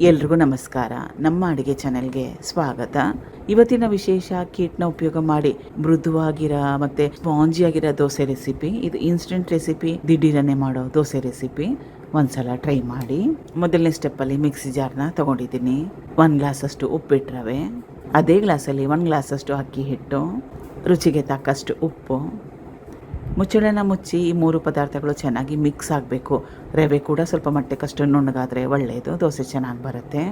ಎಲ್ರಿಗೂ ನಮಸ್ಕಾರ. ನಮ್ಮ ಅಡುಗೆ ಚಾನೆಲ್ಗೆ ಸ್ವಾಗತ. ಇವತ್ತಿನ ವಿಶೇಷ ಕಿಟ್ನ ಉಪಯೋಗ ಮಾಡಿ ಮೃದುವಾಗಿರೋ ಮತ್ತು ಸ್ಪಾಂಜಿಯಾಗಿರೋ ದೋಸೆ ರೆಸಿಪಿ. ಇದು ಇನ್ಸ್ಟೆಂಟ್ ರೆಸಿಪಿ, ದಿಢೀರನೆ ಮಾಡೋ ದೋಸೆ ರೆಸಿಪಿ. ಒಂದ್ಸಲ ಟ್ರೈ ಮಾಡಿ. ಮೊದಲನೇ ಸ್ಟೆಪ್ಪಲ್ಲಿ ಮಿಕ್ಸಿ ಜಾರ್ನ ತೊಗೊಂಡಿದ್ದೀನಿ. 1 ಗ್ಲಾಸಷ್ಟು ಉಪ್ಪಿಟ್ಟು ರವೆ, ಅದೇ ಗ್ಲಾಸಲ್ಲಿ 1 ಗ್ಲಾಸಷ್ಟು ಅಕ್ಕಿ ಹಿಟ್ಟು, ರುಚಿಗೆ ತಕ್ಕಷ್ಟು ಉಪ್ಪು. ಮುಚ್ಚಳನ ಮುಚ್ಚಿ ಈ 3 ಪದಾರ್ಥಗಳು ಚೆನ್ನಾಗಿ ಮಿಕ್ಸ್ ಆಗಬೇಕು. ರವೆ ಕೂಡ ಸ್ವಲ್ಪ ಮಟ್ಟಕ್ಕಷ್ಟು ನುಣ್ಣಗಾದರೆ ಒಳ್ಳೆಯದು, ದೋಸೆ ಚೆನ್ನಾಗಿ ಬರುತ್ತೆ.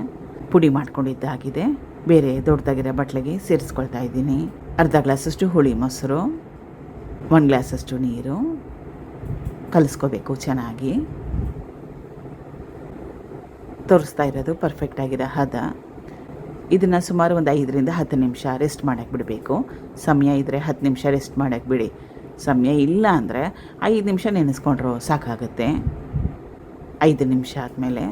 ಪುಡಿ ಮಾಡ್ಕೊಂಡಿದ್ದಾಗಿದೆ. ಬೇರೆ ದೊಡ್ಡದಾಗಿರೋ ಬಟ್ಲಿಗೆ ಸೇರಿಸ್ಕೊಳ್ತಾ ಇದ್ದೀನಿ. ಅರ್ಧ ಗ್ಲಾಸಷ್ಟು ಹುಳಿ ಮೊಸರು, 1 ಗ್ಲಾಸಷ್ಟು ನೀರು ಕಲಿಸ್ಕೋಬೇಕು ಚೆನ್ನಾಗಿ. ತೋರಿಸ್ತಾ ಇರೋದು ಪರ್ಫೆಕ್ಟಾಗಿರೋ ಹದ. ಇದನ್ನು ಸುಮಾರು ಒಂದು 5ರಿಂದ 10 ನಿಮಿಷ ರೆಸ್ಟ್ ಮಾಡೋಕ್ಕೆ ಬಿಡಬೇಕು. ಸಮಯ ಇದ್ದರೆ 10 ನಿಮಿಷ ರೆಸ್ಟ್ ಮಾಡೋಕ್ಕೆ ಬಿಡಿ. ಸಮಯ ಇಲ್ಲ ಅಂದರೆ 5 ನಿಮಿಷ ನೆನೆಸ್ಕೊಂಡ್ರು ಸಾಕಾಗುತ್ತೆ. 5 ನಿಮಿಷ ಆದಮೇಲೆ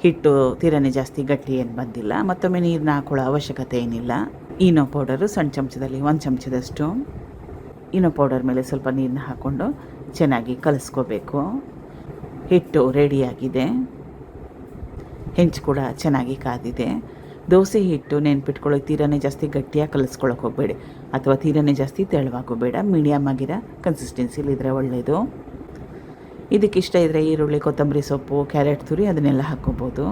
ಹಿಟ್ಟು ತೀರನೇ ಜಾಸ್ತಿ ಗಟ್ಟಿ ಏನು ಬಂದಿಲ್ಲ. ಮತ್ತೊಮ್ಮೆ ನೀರನ್ನ ಹಾಕೊಳ್ಳೋ ಅವಶ್ಯಕತೆ ಏನಿಲ್ಲ. ಈನೋ ಪೌಡರು ಸಣ್ಣ ಚಮಚದಲ್ಲಿ 1 ಚಮಚದಷ್ಟು ಈನೋ ಪೌಡರ್ ಮೇಲೆ ಸ್ವಲ್ಪ ನೀರನ್ನ ಹಾಕ್ಕೊಂಡು ಚೆನ್ನಾಗಿ ಕಲಿಸ್ಕೋಬೇಕು. ಹಿಟ್ಟು ರೆಡಿಯಾಗಿದೆ. ಹೆಂಚು ಕೂಡ ಚೆನ್ನಾಗಿ ಕಾದಿದೆ. ದೋಸೆ ಹಿಟ್ಟು ನೆನ್ಪಿಟ್ಕೊಳ್ಳೋಕೆ ತೀರನೇ ಜಾಸ್ತಿ ಗಟ್ಟಿಯಾಗಿ ಕಲಿಸ್ಕೊಳ್ಳೋಕೆ ಹೋಗಬೇಡಿ, ಅಥವಾ ತೀರನೇ ಜಾಸ್ತಿ ತೆಳುವಾಗೂ ಬೇಡ. ಮೀಡಿಯಮ್ ಆಗಿರೋ ಕನ್ಸಿಸ್ಟೆನ್ಸಿಲಿದ್ರೆ ಒಳ್ಳೆಯದು. ಇದಕ್ಕಿಷ್ಟ ಇದ್ದರೆ ಈರುಳ್ಳಿ, ಕೊತ್ತಂಬರಿ ಸೊಪ್ಪು, ಕ್ಯಾರೆಟ್ ತುರಿ ಅದನ್ನೆಲ್ಲ ಹಾಕ್ಕೋಬೋದು.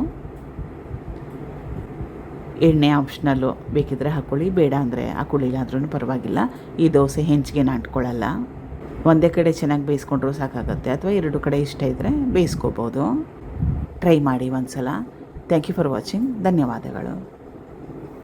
ಎಣ್ಣೆ ಆಪ್ಷನಲ್ಲು, ಬೇಕಿದ್ರೆ ಹಾಕ್ಕೊಳ್ಳಿ, ಬೇಡ ಅಂದರೆ ಹಾಕ್ಕೊಳ್ಳಿಲ್ಲ ಅಂದ್ರೂ ಪರವಾಗಿಲ್ಲ. ಈ ದೋಸೆ ಹೆಂಚಿಗೆ ನಾಟ್ಕೊಳ್ಳಲ್ಲ. ಒಂದೇ ಕಡೆ ಚೆನ್ನಾಗಿ ಬೇಯಿಸ್ಕೊಂಡ್ರೂ ಸಾಕಾಗುತ್ತೆ, ಅಥವಾ 2 ಕಡೆ ಇಷ್ಟ ಇದ್ದರೆ ಬೇಯಿಸ್ಕೋಬೋದು. ಟ್ರೈ ಮಾಡಿ ಒಂದು ಸಲ. Thank you for watching. ಧನ್ಯವಾದಗಳು.